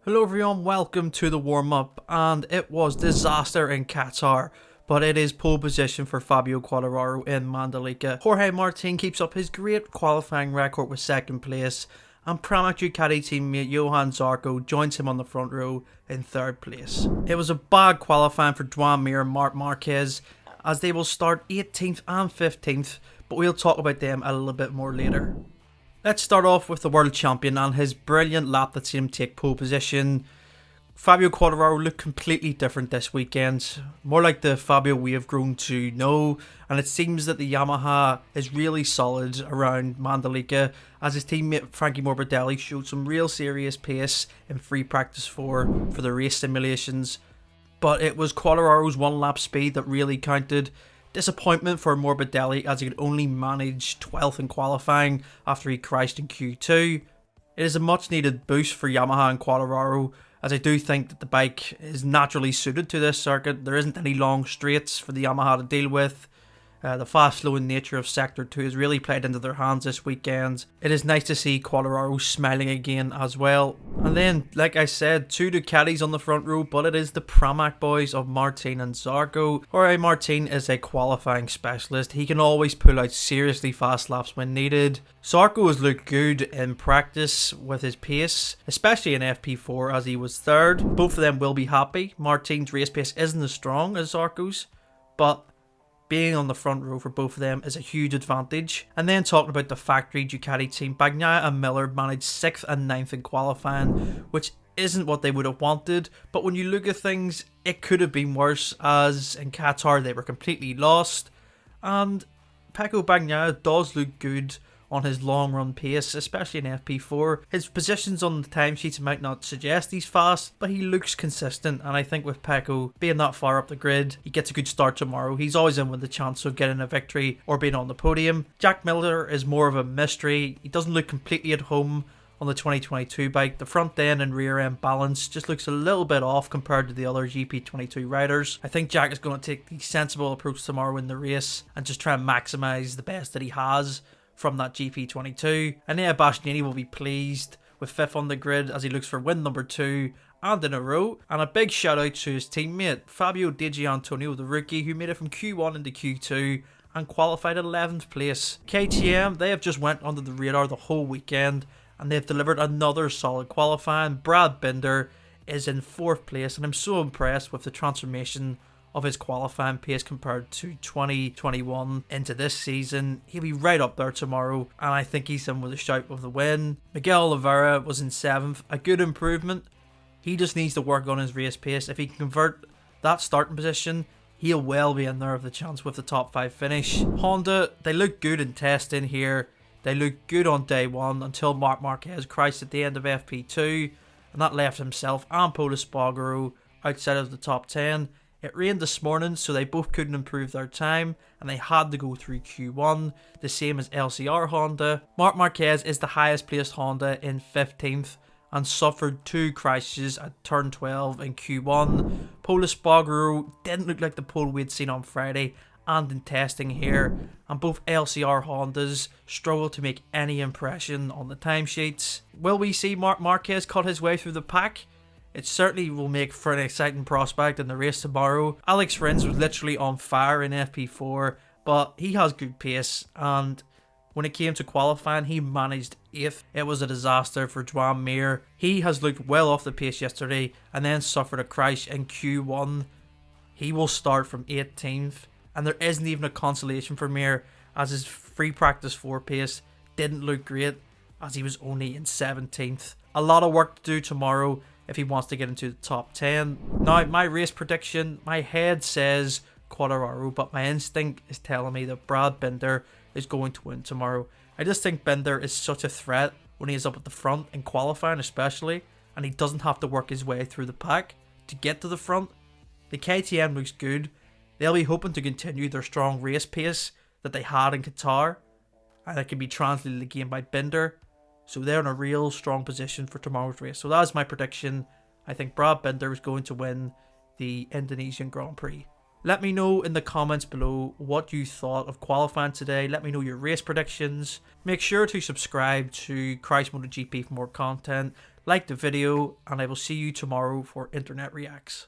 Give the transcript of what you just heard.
Hello everyone, welcome to the warm-up, and it was disaster in Qatar, but it is pole position for Fabio Quartararo in Mandalika. Jorge Martin keeps up his great qualifying record with second place, and Pramac Ducati teammate Johann Zarco joins him on the front row in third place. It was a bad qualifying for Joan and Marquez, as they will start 18th and 15th, but we'll talk about them a little bit more later. Let's start off with the world champion and his brilliant lap that seen him take pole position. Fabio Quartararo looked completely different this weekend, more like the Fabio we have grown to know, and it seems that the Yamaha is really solid around Mandalika, as his teammate Frankie Morbidelli showed some real serious pace in free practice for the race simulations, but it was Quartararo's one lap speed that really counted. Disappointment for Morbidelli, as he could only manage 12th in qualifying after he crashed in Q2. It is a much needed boost for Yamaha and Quartararo, as I do think that the bike is naturally suited to this circuit. There isn't any long straights for the Yamaha to deal with. The fast flowing nature of Sector 2 has really played into their hands this weekend. It is nice to see Quartararo smiling again as well. And then, like I said, two Ducatis on the front row, but it is the Pramac boys of Martin and Zarco. Jorge Martin is a qualifying specialist. He can always pull out seriously fast laps when needed. Zarco has looked good in practice with his pace, especially in FP4 as he was third. Both of them will be happy. Martin's race pace isn't as strong as Zarco's, but being on the front row for both of them is a huge advantage. And then talking about the factory Ducati team, Bagnaia and Miller managed 6th and 9th in qualifying, which isn't what they would have wanted, but when you look at things, it could have been worse, as in Qatar they were completely lost, and Pecco Bagnaia does look good on his long run pace, especially in FP4. His positions on the timesheets might not suggest he's fast, but he looks consistent, and I think with Pecco being that far up the grid, he gets a good start tomorrow. He's always in with the chance of getting a victory or being on the podium. Jack Miller is more of a mystery. He doesn't look completely at home on the 2022 bike. The front end and rear end balance just looks a little bit off compared to the other GP22 riders. I think Jack is going to take the sensible approach tomorrow in the race and just try and maximise the best that he has from that GP22. And yeah, Bastianini will be pleased with 5th on the grid as he looks for win number 2 and in a row. And a big shout out to his teammate Fabio Antonio, the rookie, who made it from Q1 into Q2 and qualified 11th place. KTM, they have just went under the radar the whole weekend, and they've delivered another solid qualifying. Brad Binder is in 4th place, and I'm so impressed with the transformation of his qualifying pace compared to 2021 into this season. He'll be right up there tomorrow, and I think he's in with a shout of the win. Miguel Oliveira was in 7th, a good improvement. He just needs to work on his race pace. If he can convert that starting position, he'll well be in there with a chance with the top 5 finish. Honda, they look good in testing here. They look good on day 1 until Marquez crashed at the end of FP2, and that left himself and Pol Espargaro outside of the top 10. It rained this morning, so they both couldn't improve their time, and they had to go through Q1, the same as LCR Honda. Marc Marquez is the highest placed Honda in 15th, and suffered 2 crashes at turn 12 in Q1. Pol Espargaro didn't look like the pole we'd seen on Friday and in testing here, and both LCR Hondas struggled to make any impression on the timesheets. Will we see Marc Marquez cut his way through the pack? It certainly will make for an exciting prospect in the race tomorrow. Alex Rins was literally on fire in FP4, but he has good pace, and when it came to qualifying, he managed 8th. It was a disaster for Joan Mir. He has looked well off the pace yesterday and then suffered a crash in Q1. He will start from 18th, and there isn't even a consolation for Mir, as his free practice 4 pace didn't look great, as he was only in 17th. A lot of work to do tomorrow if he wants to get into the top 10. Now, my race prediction, my head says Quartararo, but my instinct is telling me that Brad Binder is going to win tomorrow. I just think Binder is such a threat when he is up at the front, in qualifying especially, and he doesn't have to work his way through the pack to get to the front. The KTM looks good. They'll be hoping to continue their strong race pace that they had in Qatar, and it can be translated again by Binder. So they're in a real strong position for tomorrow's race. So that's my prediction. I think Brad Binder is going to win the Indonesian Grand Prix. Let me know in the comments below what you thought of qualifying today. Let me know your race predictions. Make sure to subscribe to Christ MotoGP for more content. like the video, and I will see you tomorrow for Internet Reacts.